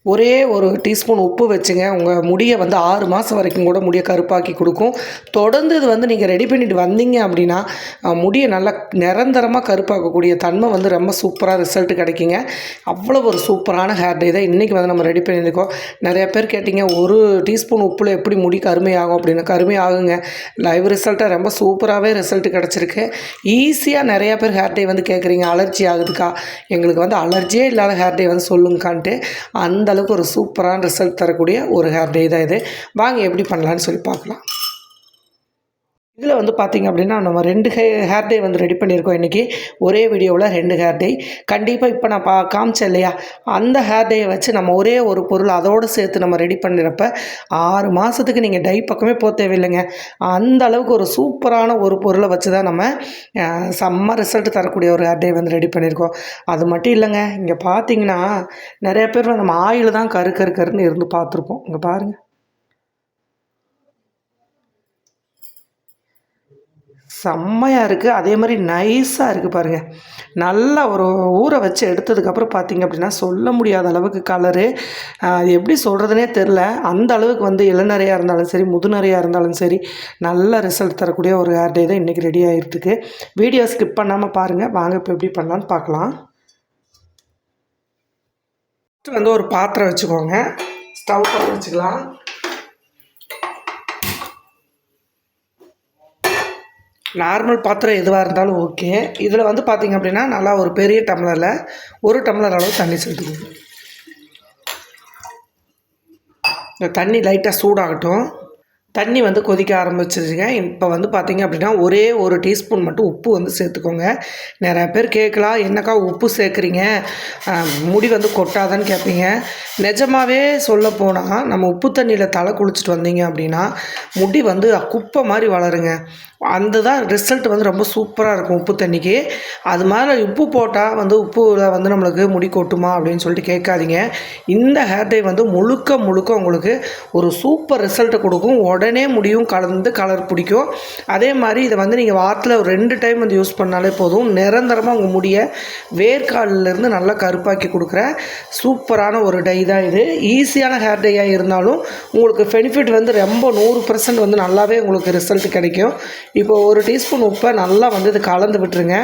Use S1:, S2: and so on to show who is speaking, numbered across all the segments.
S1: ஒரே ஒரு டீஸ்பூன் உப்பு வச்சுங்க, உங்கள் முடியை வந்து 6 மாதம் வரைக்கும் கூட முடியை கருப்பாக்கி கொடுக்கும். தொடர்ந்து இது வந்து நீங்கள் ரெடி பண்ணிட்டு வந்தீங்க அப்படின்னா, முடியை நல்லா நிரந்தரமாக கருப்பாக்கக்கூடிய தன்மை வந்து ரொம்ப சூப்பராக ரிசல்ட் கிடைக்குங்க. அவ்வளோ ஒரு சூப்பரான ஹேர் டே தான் இன்றைக்கி வந்து நம்ம ரெடி பண்ணியிருக்கோம். நிறைய பேர் கேட்டிங்க, ஒரு டீஸ்பூன் உப்பில் எப்படி முடி கருமையாகும் அப்படின்னு. கருமையாகுங்க. லைவ் ரிசல்ட்டாக ரொம்ப சூப்பராகவே ரிசல்ட் கிடச்சிருக்கு. ஈஸியாக நிறையா பேர் ஹேர் டே வந்து கேட்குறீங்க, அலர்ஜி ஆகுதுக்கா, எங்களுக்கு வந்து அலர்ஜியே இல்லாத ஹேர் டே வந்து சொல்லுங்கக்கான்ட்டு. அந்த அளவுக்கு ஒரு சூப்பரான ரிசல்ட் தரக்கூடிய ஒரு ஹேர் டே தான் இது. வாங்க எப்படி பண்ணலான்னு சொல்லி பார்க்கலாம். இதில் வந்து பார்த்திங்க அப்படின்னா நம்ம 2 ஹேர் டே வந்து ரெடி பண்ணியிருக்கோம் இன்றைக்கி. ஒரே வீடியோவில் 2 ஹேர் டே. கண்டிப்பாக இப்போ நான் காமிச்சேன் இல்லையா, அந்த ஹேர் டேயை வச்சு நம்ம ஒரே ஒரு பொருள் அதோடு சேர்த்து நம்ம ரெடி பண்ணுறப்ப 6 மாதத்துக்கு நீங்கள் டை பக்கமே போக தேவையில்லைங்க. அந்த அளவுக்கு ஒரு சூப்பரான ஒரு பொருளை வச்சு தான் நம்ம செம்ம ரிசல்ட் தரக்கூடிய ஒரு ஹேர் டே வந்து ரெடி பண்ணியிருக்கோம். அது மட்டும் இல்லைங்க, இங்கே பார்த்தீங்கன்னா நிறைய பேர் நம்ம ஆயில் தான் கருன்னு இருந்து பார்த்துருப்போம். இங்கே பாருங்கள், செம்மையாக இருக்குது. அதே மாதிரி நைஸாக இருக்குது பாருங்கள். நல்லா ஒரு ஊற வச்சு எடுத்ததுக்கப்புறம் பார்த்திங்க அப்படின்னா சொல்ல முடியாத அளவுக்கு கலரு, அது எப்படி சொல்கிறதுனே தெரில. அந்த அளவுக்கு வந்து இளநரையாக இருந்தாலும் சரி, முதுநரையாக இருந்தாலும் சரி, நல்ல ரிசல்ட் தரக்கூடிய ஒரு ஹேர் டே தான் இன்றைக்கி ரெடி ஆகிட்டுருக்கு. வீடியோ ஸ்கிப் பண்ணாமல் பாருங்கள். வாங்க இப்போ எப்படி பண்ணலான்னு பார்க்கலாம். ஃபஸ்ட்டு வந்து ஒரு பாத்திரம் வச்சுக்கோங்க. ஸ்டவ் பற்ற வச்சுக்கலாம். நார்மல் பாத்திரம் எதுவாக இருந்தாலும் ஓகே. இதில் வந்து பார்த்திங்க அப்படின்னா நல்லா ஒரு பெரிய டம்ளரில் 1 டம்ளர் அளவு தண்ணி சேர்த்துக்கோங்க. இந்த தண்ணி லைட்டாக சூடாகட்டும். தண்ணி வந்து கொதிக்க ஆரம்பிச்சிருச்சுங்க. இப்போ வந்து பார்த்திங்க அப்படின்னா ஒரே ஒரு டீஸ்பூன் மட்டும் உப்பு வந்து சேர்த்துக்கோங்க. நிறையா பேர் கேட்கலாம், என்னக்கா உப்பு சேர்க்குறீங்க, முடி வந்து கொட்டாதான்னு கேட்பீங்க. நிஜமாகவே சொல்லப்போனால் நம்ம உப்பு தண்ணியில் தலை குளிச்சுட்டு வந்தீங்க அப்படின்னா முடி வந்து குப்பை மாதிரி வளருங்க. அந்த தான் ரிசல்ட் வந்து ரொம்ப சூப்பராக இருக்கும் உப்பு தண்ணிக்கு. அது மாதிரி உப்பு போட்டால் வந்து உப்புல வந்து நம்மளுக்கு முடி கொட்டுமா அப்படின்னு சொல்லிட்டு கேட்காதீங்க. இந்த ஹேர் டே வந்து முழுக்க உங்களுக்கு ஒரு சூப்பர் ரிசல்ட்டை கொடுக்கும். உடனே முடியும் கலந்து கலர் பிடிக்கும். அதே மாதிரி இதை வந்து நீங்கள் வாரத்தில் ஒரு 2 டைம் வந்து யூஸ் பண்ணாலே போதும். நிரந்தரமாக உங்கள் முடியை வேர்க்காலிலேருந்து நல்லா கருப்பாக்கி கொடுக்குற சூப்பரான ஒரு டை தான் இது. ஈஸியான ஹேர் டையாக இருந்தாலும் உங்களுக்கு பெனிஃபிட் வந்து ரொம்ப 100% வந்து நல்லாவே உங்களுக்கு ரிசல்ட் கிடைக்கும். இப்போ ஒரு டீஸ்பூன் உப்பை நல்லா வந்து இது கலந்து விட்டுருங்க.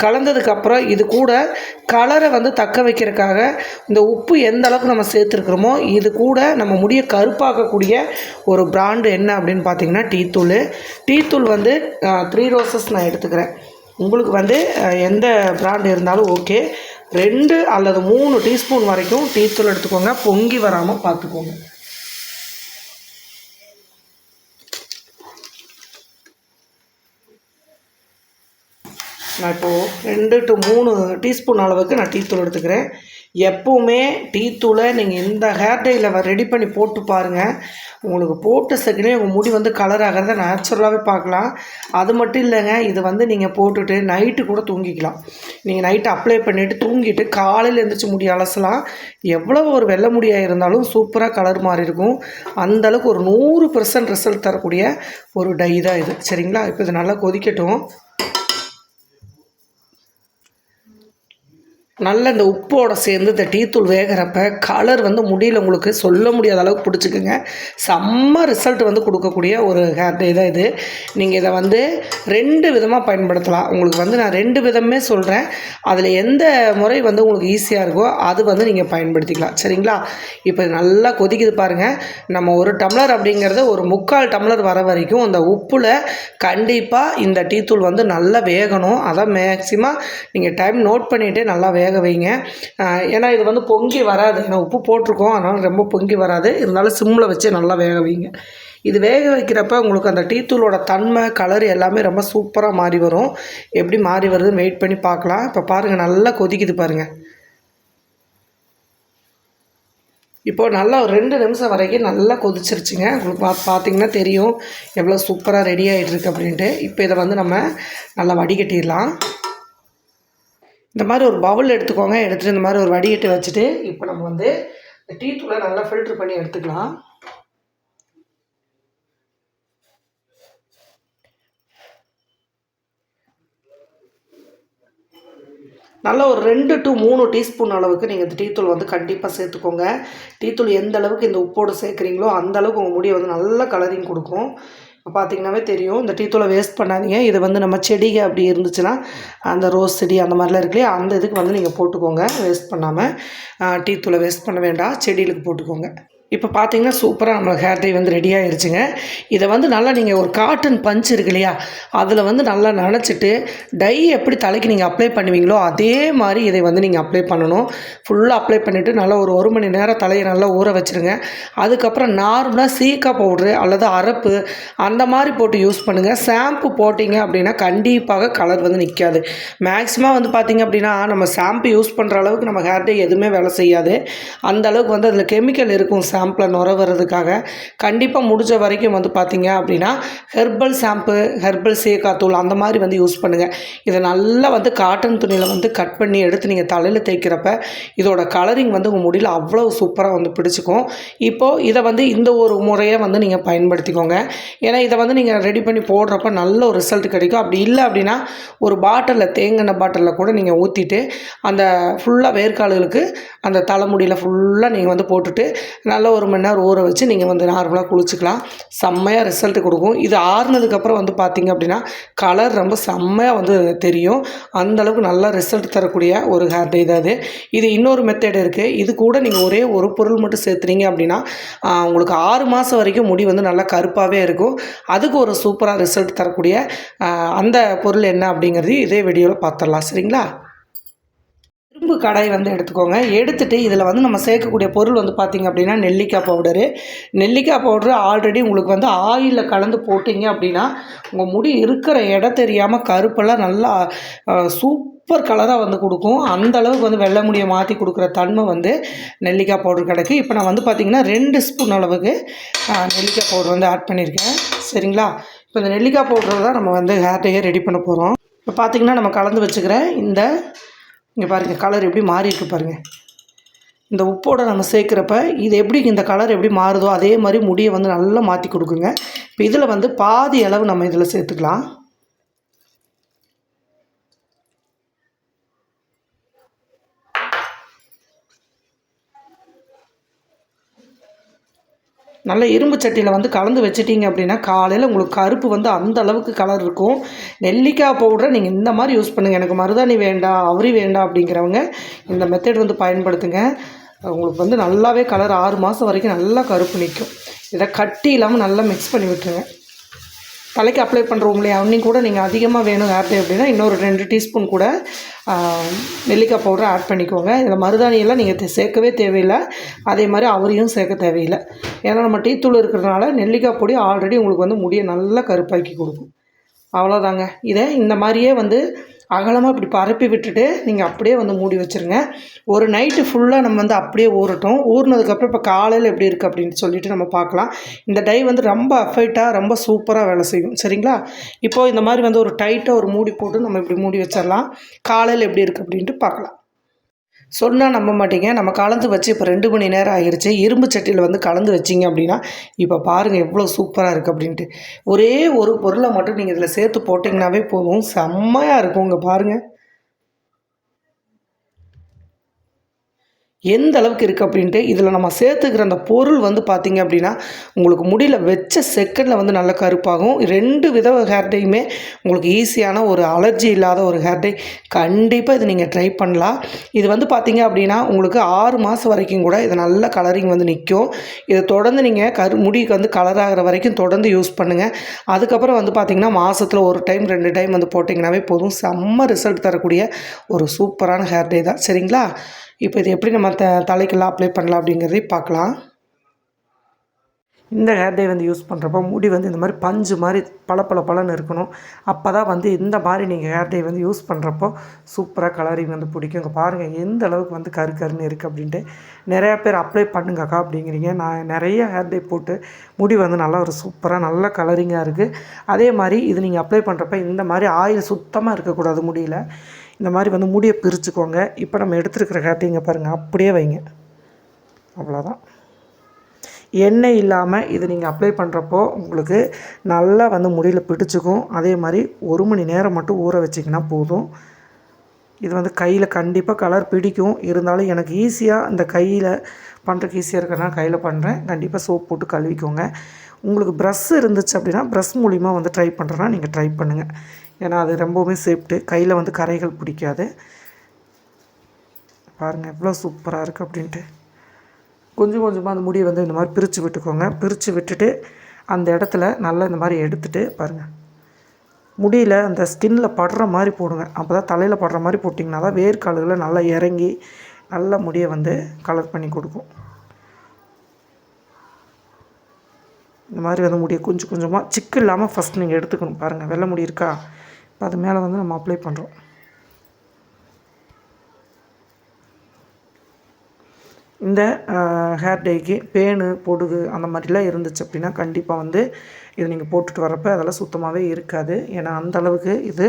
S1: கலந்ததுக்கப்புறம் இது கூட கலரை வந்து தக்க வைக்கிறதுக்காக இந்த உப்பு எந்த அளவுக்கு நம்ம சேர்த்துருக்குறோமோ இது கூட நம்ம முடியை கருப்பாக்கக்கூடிய ஒரு பிராண்டு என்ன அப்படின்னு பார்த்தீங்கன்னா டீத்தூள் வந்து 3 ரோசஸ் நான் எடுத்துக்கிறேன். உங்களுக்கு வந்து எந்த பிராண்டு இருந்தாலும் ஓகே. 2 அல்லது 3 டீஸ்பூன் வரைக்கும் டீத்தூள் எடுத்துக்கோங்க. பொங்கி வராமல் பார்த்துக்கோங்க. நான் இப்போது 2 to 3 டீஸ்பூன் அளவுக்கு நான் டீத்தூள் எடுத்துக்கிறேன். எப்போவுமே டீத்தூளை நீங்கள் இந்த ஹேர் டையில் ரெடி பண்ணி போட்டு பாருங்கள். உங்களுக்கு போட்ட செகண்டே உங்கள் முடி வந்து கலர் ஆகிறத நேச்சுரலாகவே பார்க்கலாம். அது மட்டும் இல்லைங்க, இது வந்து நீங்கள் போட்டுட்டு நைட்டு கூட தூங்கிக்கலாம். நீங்கள் நைட்டு அப்ளை பண்ணிவிட்டு தூங்கிட்டு காலையில் எழுந்திரிச்சி முடி அலசலாம். எவ்வளோ ஒரு வெள்ளை முடியாக இருந்தாலும் சூப்பராக கலர் மாறி இருக்கும். அந்தளவுக்கு ஒரு 100% ரிசல்ட் தரக்கூடிய ஒரு டை தான் இது. சரிங்களா? இப்போ இது நல்லா கொதிக்கட்டும். நல்ல இந்த உப்போடு சேர்ந்து இந்த டீத்தூள் வேகிறப்ப கலர் வந்து முடியல உங்களுக்கு சொல்ல முடியாத அளவுக்கு பிடிச்சிக்குங்க. செம்ம ரிசல்ட் வந்து கொடுக்கக்கூடிய ஒரு ஹேர் டே தான் இது. நீங்கள் இதை வந்து 2 விதமாக பயன்படுத்தலாம். உங்களுக்கு வந்து நான் 2 விதமே சொல்கிறேன். அதில் எந்த முறை வந்து உங்களுக்கு ஈஸியாக இருக்கோ அது வந்து நீங்கள் பயன்படுத்திக்கலாம். சரிங்களா? இப்போ நல்லா கொதிக்குது பாருங்கள். நம்ம 1 டம்ளர் அப்படிங்கிறது ஒரு 3/4 டம்ளர் வர வரைக்கும் அந்த உப்பில் கண்டிப்பாக இந்த டீத்தூள் வந்து நல்லா வேகணும். அதான் மேக்ஸிமம் நீங்கள் டைம் நோட் பண்ணிவிட்டு நல்லா வேக வைங்க. ஏன்னா இது வந்து பொங்கி வராது. ஏன்னா உப்பு போட்டிருக்கோம், அதனால் ரொம்ப பொங்கி வராது. இருந்தாலும் சிம்மில் வச்சு நல்லா வேக வைங்க. இது வேக வைக்கிறப்ப உங்களுக்கு அந்த டீத்தூளோட தன்மை கலர் எல்லாமே ரொம்ப சூப்பராக மாறி வரும். எப்படி மாறி வருதுன்னு வெயிட் பண்ணி பார்க்கலாம். இப்போ பாருங்கள், நல்லா கொதிக்குது பாருங்கள். இப்போது நல்லா ஒரு 2 நிமிஷம் வரைக்கும் நல்லா கொதிச்சிருச்சுங்க. உங்களுக்கு பார்த்திங்கன்னா தெரியும் எவ்வளோ சூப்பராக ரெடி ஆகிட்டுருக்கு அப்படின்ட்டு. இப்போ இதை வந்து நம்ம நல்லா வடிகட்டிடலாம். இந்த மாதிரி ஒரு பவுல் எடுத்துக்கோங்க. எடுத்துகிட்டு இந்த மாதிரி ஒரு வடிகட்டி வச்சுட்டு இப்போ நம்ம வந்து இந்த டீத்தூளை நல்லா ஃபில்ட்ரு பண்ணி எடுத்துக்கலாம். நல்லா ஒரு 2 to 3 டீஸ்பூன் அளவுக்கு நீங்கள் இந்த டீத்தூள் வந்து கண்டிப்பாக சேர்த்துக்கோங்க. டீத்தூள் எந்த அளவுக்கு இந்த உப்போடு சேர்க்குறீங்களோ அந்த அளவுக்கு உங்கள் முடியை வந்து நல்ல கலரிங் கொடுக்கும். இப்போ பார்த்தீங்கன்னாவே தெரியும். இந்த டீத்தூளை வேஸ்ட் பண்ணாதீங்க. இது வந்து நம்ம செடிக அப்படி இருந்துச்சுன்னா அந்த ரோஸ் செடி அந்த மாதிரிலாம் இருக்கு இல்லையா, அந்த இதுக்கு வந்து நீங்கள் போட்டுக்கோங்க. வேஸ்ட் பண்ணாமல் டீத்தூளை வேஸ்ட் பண்ண வேண்டாம், செடிகளுக்கு போட்டுக்கோங்க. இப்போ பார்த்தீங்கன்னா சூப்பராக நம்மளுக்கு ஹேர் டை வந்து ரெடி ஆகிருச்சுங்க. இதை வந்து நல்லா நீங்கள் ஒரு காட்டன் பஞ்ச் இருக்கு இல்லையா, அதில் வந்து நல்லா நனைச்சிட்டு டை எப்படி தலைக்கு நீங்கள் அப்ளை பண்ணுவீங்களோ அதே மாதிரி இதை வந்து நீங்கள் அப்ளை பண்ணணும். ஃபுல்லாக அப்ளை பண்ணிவிட்டு நல்லா ஒரு மணி நேரம் தலையை நல்லா ஊற வச்சுருங்க. அதுக்கப்புறம் நார்மலாக சீக்கா பவுட்ரு அல்லது அரப்பு அந்த மாதிரி போட்டு யூஸ் பண்ணுங்கள். ஷாம்பு போட்டிங்க அப்படின்னா கண்டிப்பாக கலர் வந்து நிற்காது. மேக்ஸிமம் வந்து பார்த்திங்க அப்படின்னா நம்ம ஷாம்பு யூஸ் பண்ணுற அளவுக்கு நம்ம ஹேர் டை எதுவுமே வேலை செய்யாது. அந்த அளவுக்கு வந்து அதில் கெமிக்கல் இருக்கும். ஷாம்பில் நுர வர்றதுக்காக கண்டிப்பாக முடிஞ்ச வரைக்கும் வந்து பார்த்திங்க அப்படின்னா ஹெர்பல் ஷாம்பு, ஹெர்பல் சீக்காத்தூள் அந்த மாதிரி வந்து யூஸ் பண்ணுங்கள். இதை நல்லா வந்து காட்டன் துணியில் வந்து கட் பண்ணி எடுத்து நீங்கள் தலையில் தேய்க்கிறப்ப இதோட கலரிங் வந்து உங்கள் முடியல அவ்வளோ சூப்பராக வந்து பிடிச்சிக்கும். இப்போது இதை வந்து இந்த ஒரு முறையை வந்து நீங்கள் பயன்படுத்திக்கோங்க. ஏன்னா இதை வந்து நீங்கள் ரெடி பண்ணி போடுறப்ப நல்ல ஒரு ரிசல்ட் கிடைக்கும். அப்படி இல்லை அப்படின்னா ஒரு பாட்டிலில் தேங்காய் பாட்டிலில் கூட நீங்கள் ஊற்றிட்டு அந்த ஃபுல்லாக வேர்க்காலுகளுக்கு அந்த தலைமுடியில் ஃபுல்லாக நீங்கள் வந்து போட்டுட்டு நல்லா 1 மணி நேரம் ஊற வச்சு நீங்கள் வந்து நார்மலாக குளிச்சுக்கலாம். செம்மையாக ரிசல்ட் கொடுக்கும். இது ஆறுனதுக்கப்புறம் வந்து பார்த்திங்க அப்படின்னா கலர் ரொம்ப செம்மையாக வந்து தெரியும். அந்தளவுக்கு நல்லா ரிசல்ட் தரக்கூடிய ஒரு ஹேர் டை தான் அது. இது இன்னொரு மெத்தட் இருக்குது. இது கூட நீங்கள் ஒரே ஒரு பொருள் மட்டும் சேர்த்துறீங்க அப்படின்னா உங்களுக்கு 6 மாதம் வரைக்கும் முடி வந்து நல்லா கருப்பாகவே இருக்கும். அதுக்கு ஒரு சூப்பராக ரிசல்ட் தரக்கூடிய அந்த பொருள் என்ன அப்படிங்கிறது இதே வீடியோவில் பார்த்துடலாம். சரிங்களா? இரும்பு கடாய் வந்து எடுத்துக்கோங்க. எடுத்துகிட்டு இதில் வந்து நம்ம சேர்க்கக்கூடிய பொருள் வந்து பார்த்திங்க அப்படின்னா நெல்லிக்காய் பவுடரு. நெல்லிக்காய் பவுடரு ஆல்ரெடி உங்களுக்கு வந்து ஆயிலில் கலந்து போட்டிங்க அப்படின்னா உங்கள் முடி இருக்கிற இடம் தெரியாமல் கருப்பெல்லாம் நல்லா சூப்பர் கலராக வந்து கொடுக்கும். அந்த அளவுக்கு வந்து வெள்ளை முடியை மாற்றி கொடுக்குற தன்மை வந்து நெல்லிக்காய் பவுடர் கிடைக்கு. இப்போ நான் வந்து பார்த்திங்கன்னா 2 ஸ்பூன் அளவுக்கு நெல்லிக்காய் பவுடர் வந்து ஆட் பண்ணியிருக்கேன். சரிங்களா? இப்போ இந்த நெல்லிக்காய் பவுடர் தான் நம்ம வந்து ஹேர் டையை ரெடி பண்ண போகிறோம். இப்போ பார்த்திங்கன்னா நம்ம கலந்து வச்சுக்கிறேன். இங்கே பாருங்கள் கலர் எப்படி மாறி இருக்கு பாருங்கள். இந்த உப்போடு நம்ம சேர்க்குறப்ப இது எப்படி இந்த கலர் எப்படி மாறுதோ அதே மாதிரி முடியை வந்து நல்லா மாற்றி கொடுக்குங்க. இப்போ இதில் வந்து பாதி அளவு நம்ம இதில் சேர்த்துக்கலாம். நல்ல இரும்பு சட்டியில் வந்து கலந்து வச்சிட்டிங்க அப்படின்னா காலையில் உங்களுக்கு கருப்பு வந்து அந்த அளவுக்கு கலர் இருக்கும். நெல்லிக்காய் பவுடரை நீங்கள் இந்த மாதிரி யூஸ் பண்ணுங்கள். எனக்கு மருதாணி வேண்டாம், அவரி வேண்டாம் அப்படிங்கிறவங்க இந்த மெத்தட் வந்து பயன்படுத்துங்க. உங்களுக்கு வந்து நல்லாவே கலர் 6 மாதம் வரைக்கும் நல்லா கருப்பு நிற்கும். இதை கட்டி இல்லாமல் நல்லா மிக்ஸ் பண்ணி விட்டுருங்க. தலைக்கு அப்ளை பண்ணுறோம் இல்லையா, அன்னைக்கு கூட நீங்கள் அதிகமாக வேணும் ஹேர் டை அப்படின்னா இன்னொரு 2 டீஸ்பூன் கூட நெல்லிக்காய் பவுடரை ஆட் பண்ணிக்கோங்க. இதில் மருதாணியெல்லாம் நீங்கள் சேர்க்கவே தேவையில்லை. அதே மாதிரி அவரையும் சேர்க்க தேவையில்லை. ஏன்னா நம்ம டீத்தூள் இருக்கிறதுனால நெல்லிக்காய் பொடி ஆல்ரெடி உங்களுக்கு வந்து முடியை நல்லா கருப்பாக்கி கொடுக்கும். அவ்வளோதாங்க. இதை இந்த மாதிரியே வந்து அகலமாக இப்படி பரப்பி விட்டுட்டு நீங்கள் அப்படியே வந்து மூடி வச்சுருங்க. ஒரு நைட்டு ஃபுல்லாக நம்ம வந்து அப்படியே ஊறட்டும். ஊறினதுக்கப்புறம் இப்போ காலையில் எப்படி இருக்குது அப்படின்னு சொல்லிட்டு நம்ம பார்க்கலாம். இந்த டை வந்து ரொம்ப அஃபைட்டாக ரொம்ப சூப்பராக வேலை செய்யும். சரிங்களா? இப்போது இந்த மாதிரி வந்து ஒரு டைட்டாக ஒரு மூடி போட்டு நம்ம இப்படி மூடி வச்சிடலாம். காலையில் எப்படி இருக்குது அப்படின்ட்டு பார்க்கலாம். சொன்னால் நம்ப மாட்டீங்க. நம்ம கலந்து வச்சு இப்போ 2 மணி நேரம் ஆகிருச்சு. இரும்பு சட்டியில் வந்து கலந்து வச்சிங்க அப்படின்னா இப்போ பாருங்கள் எவ்வளோ சூப்பராக இருக்குது அப்படின்ட்டு. ஒரே ஒரு பொருளை மட்டும் நீங்கள் இதில் சேர்த்து போட்டிங்கனாவே போதும், செம்மையாக இருக்கும். இங்கே பாருங்கள் எந்த அளவுக்கு இருக்குது அப்படின்ட்டு. இதில் நம்ம சேர்த்துக்கிற அந்த பொருள் வந்து பார்த்திங்க அப்படின்னா உங்களுக்கு முடியல வச்ச செகண்டில் வந்து நல்ல கருப்பாகும். 2 வித ஹேர் டையுமே உங்களுக்கு ஈஸியான ஒரு அலர்ஜி இல்லாத ஒரு ஹேர் டை. கண்டிப்பாக இது நீங்கள் ட்ரை பண்ணலாம். இது வந்து பார்த்திங்க அப்படின்னா உங்களுக்கு 6 மாதம் வரைக்கும் கூட இது நல்ல கலரிங் வந்து நிற்கும். இதை தொடர்ந்து நீங்கள் முடிக்கு வந்து கலர் ஆகிற வரைக்கும் தொடர்ந்து யூஸ் பண்ணுங்கள். அதுக்கப்புறம் வந்து பார்த்திங்கன்னா மாதத்தில் 1 டைம் 2 டைம் வந்து போட்டிங்கனாவே போதும். செம்ம ரிசல்ட் தரக்கூடிய ஒரு சூப்பரான ஹேர் டை தான். சரிங்களா? இப்போ இது எப்படி நம்ம தலைக்கெல்லாம் அப்ளை பண்ணலாம் அப்படிங்கிறதையும் பார்க்கலாம். இந்த ஹேர் டை வந்து யூஸ் பண்ணுறப்போ முடி வந்து இந்த மாதிரி பஞ்சு மாதிரி பளபளன்னு இருக்கணும். அப்போ தான் வந்து இந்த மாதிரி நீங்கள் ஹேர் டை வந்து யூஸ் பண்ணுறப்போ சூப்பராக கலரிங் வந்து பிடிக்கும். இங்கே பாருங்கள் எந்த அளவுக்கு வந்து கருன்னு இருக்குது அப்படின்ட்டு. நிறையா பேர் அப்ளை பண்ணுங்கக்கா அப்படிங்கிறீங்க. நான் நிறைய ஹேர் டை போட்டு முடி வந்து நல்லா ஒரு சூப்பராக நல்ல கலரிங்காக இருக்குது. அதே மாதிரி இது நீங்கள் அப்ளை பண்ணுறப்ப இந்த மாதிரி ஆயில் சுத்தமாக இருக்கக்கூடாது முடியல. இந்த மாதிரி வந்து முடியை பிரிச்சுக்கோங்க. இப்போ நம்ம எடுத்துருக்கிற ஹேர் டைங்க பாருங்கள் அப்படியே வைங்க. அவ்வளோதான். எண்ணெய் இல்லாமல் இது நீங்கள் அப்ளை பண்ணுறப்போ உங்களுக்கு நல்லா வந்து முடியில் பிடிச்சிக்கும். அதே மாதிரி 1 மணி நேரம் மட்டும் ஊற வச்சிங்கன்னா போதும். இது வந்து கையில் கண்டிப்பாக கலர் பிடிக்கும். இருந்தாலும் எனக்கு ஈஸியாக இந்த கையில் பண்ணுறதுக்கு ஈஸியாக இருக்கிறதுனால கையில் பண்ணுறேன். கண்டிப்பாக சோப் போட்டு கழுவிக்கோங்க. உங்களுக்கு ப்ரஷ் இருந்துச்சு அப்படின்னா ப்ரஷ் மூலிமா வந்து ட்ரை பண்ணுறேன்னா நீங்கள் ட்ரை பண்ணுங்கள். ஏன்னா அது ரொம்பவுமே சேஃப்ட்டு. கையில் வந்து கரைகள் பிடிக்காது. பாருங்கள் எவ்வளோ சூப்பராக இருக்குது அப்படின்ட்டு. கொஞ்சம் கொஞ்சமாக அந்த முடியை வந்து இந்த மாதிரி பிரித்து விட்டுக்கோங்க. பிரித்து விட்டுட்டு அந்த இடத்துல நல்லா இந்த மாதிரி எடுத்துகிட்டு பாருங்கள், முடியில் அந்த ஸ்கின்னில் படுற மாதிரி போடுங்க. அப்போ தான் தலையில் படுற மாதிரி போட்டிங்கன்னா தான் வேர்க்கால்களை நல்லா இறங்கி நல்ல முடியை வந்து கலர் பண்ணி கொடுக்கும். இந்த மாதிரி வந்து முடியை கொஞ்சம் கொஞ்சமாக சிக்கு இல்லாமல் ஃபஸ்ட் நீங்கள் எடுத்துக்கணும். பாருங்கள் வெள்ளை முடி இருக்கா, இப்போ அது மேலே வந்து நம்ம அப்ளை பண்ணுறோம். இந்த ஹேர் டைக்கு பேனு பொடுகு அந்த மாதிரிலாம் இருந்துச்சு அப்படின்னா கண்டிப்பாக வந்து இது நீங்கள் போட்டுட்டு வரப்போ அதெல்லாம் சுத்தமாகவே இருக்காது. ஏன்னா அந்தளவுக்கு இது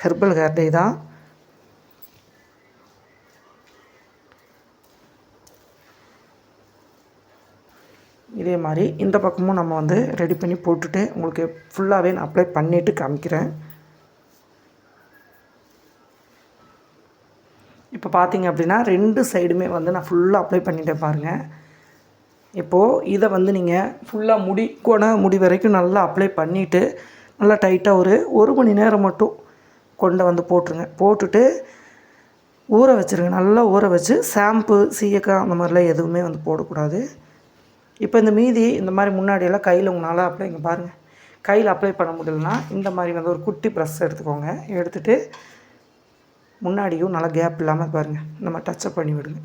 S1: ஹெர்பல் ஹேர் டை தான். இதே மாதிரி இந்த பக்கமும் நம்ம வந்து ரெடி பண்ணி போட்டுட்டு உங்களுக்கு ஃபுல்லாகவே நான் அப்ளை பண்ணிவிட்டு காமிக்கிறேன். இப்போ பார்த்தீங்க அப்படின்னா 2 சைடுமே வந்து நான் ஃபுல்லாக அப்ளை பண்ணிட்டேன் பாருங்கள். இப்போது இதை வந்து நீங்கள் ஃபுல்லாக முடி வரைக்கும் நல்லா அப்ளை பண்ணிவிட்டு நல்லா டைட்டாக ஒரு மணி நேரம் மட்டும் கொண்டு வந்து போட்டுருங்க. போட்டுட்டு ஊற வச்சுருங்க. நல்லா ஊற வச்சு ஷாம்பு சீயக்காய் அந்த மாதிரிலாம் எதுவுமே வந்து போடக்கூடாது. இப்போ இந்த மீதி இந்த மாதிரி முன்னாடியெல்லாம் கையில் உங்களால் அப்ளை இங்கே பாருங்கள், கையில் அப்ளை பண்ண முடியலன்னா இந்த மாதிரி வந்து ஒரு குட்டி ப்ரெஸ் எடுத்துக்கோங்க. எடுத்துகிட்டு முன்னாடியும் நல்லா கேப் இல்லாமல் பாருங்கள் நம்ம டச்சப் பண்ணி விடுங்க.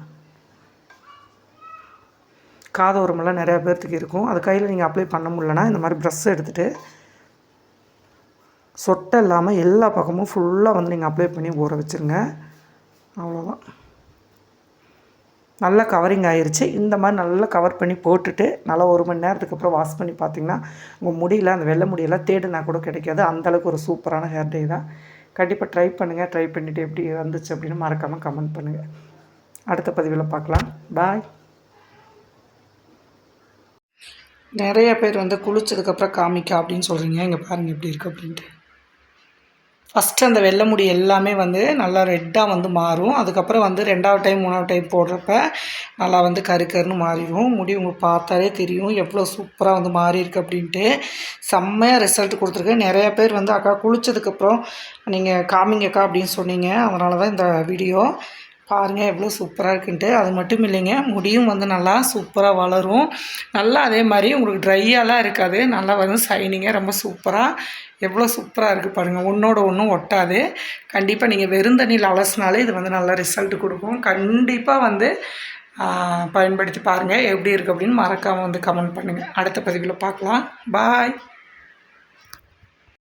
S1: காதோரமெல்லாம் நிறையா பேர்த்துக்கு இருக்கும். அது கையில் நீங்கள் அப்ளை பண்ண முடியலன்னா இந்த மாதிரி ப்ரெஸ் எடுத்துகிட்டு சொட்டை இல்லாமல் எல்லா பக்கமும் ஃபுல்லாக வந்து நீங்கள் அப்ளை பண்ணி ஊற வச்சுருங்க. அவ்வளோதான், நல்லா கவரிங் ஆயிடுச்சு. இந்த மாதிரி நல்லா கவர் பண்ணி போட்டுட்டு நல்லா 1 மணி நேரத்துக்கு அப்புறம் வாஷ் பண்ணி பார்த்திங்கன்னா உங்கள் முடியல அந்த வெள்ளை முடியெல்லாம் தேடுனா கூட கிடைக்காது. அந்தளவுக்கு ஒரு சூப்பரான ஹேர் டை தான். கண்டிப்பாக ட்ரை பண்ணுங்கள். ட்ரை பண்ணிவிட்டு எப்படி வந்துச்சு அப்படின்னு மறக்காமல் கமெண்ட் பண்ணுங்கள். அடுத்த பதிவில் பார்க்கலாம். பாய். நிறைய பேர் வந்து குளிச்சதுக்கப்புறம் காமிக்கா அப்படின்னு சொல்கிறீங்க. இங்கே பாருங்கள் எப்படி இருக்குது அப்படின்ட்டு. ஃபஸ்ட்டு அந்த வெள்ளை முடி எல்லாமே வந்து நல்லா ரெட்டாக வந்து மாறும். அதுக்கப்புறம் வந்து 2வது டைம் 3வது டைம் போடுறப்ப நல்லா வந்து கருன்னு மாறிடும். முடி உங்களுக்கு பார்த்தாலே தெரியும் எவ்வளோ சூப்பராக வந்து மாறி இருக்குது அப்படின்ட்டு. செம்மையாக ரிசல்ட் கொடுத்துருக்கு. நிறையா பேர் வந்து அக்கா குளித்ததுக்கப்புறம் நீங்கள் காமிங்கக்கா அப்படின்னு சொன்னீங்க. அதனால தான் இந்த வீடியோ. பாருங்கள் எவ்வளோ சூப்பராக இருக்குன்ட்டு. அது மட்டும் இல்லைங்க, முடியும் வந்து நல்லா சூப்பராக வளரும். நல்லா அதே மாதிரி உங்களுக்கு ட்ரையாலாம் இருக்காது. நல்லா வந்து ஷைனிங்காக ரொம்ப சூப்பராக எவ்வளோ சூப்பராக இருக்குது பாருங்கள். ஒன்றோட ஒன்றும் ஒட்டாது. கண்டிப்பாக நீங்கள் வெறும் தண்ணியில் அலசினாலே இது வந்து நல்லா ரிசல்ட் கொடுக்கும். கண்டிப்பாக வந்து பயன்படுத்தி பாருங்கள் எப்படி இருக்குது அப்படின்னு மறக்காமல் வந்து கமெண்ட் பண்ணுங்கள். அடுத்த பதிவில் பார்க்கலாம். பாய்.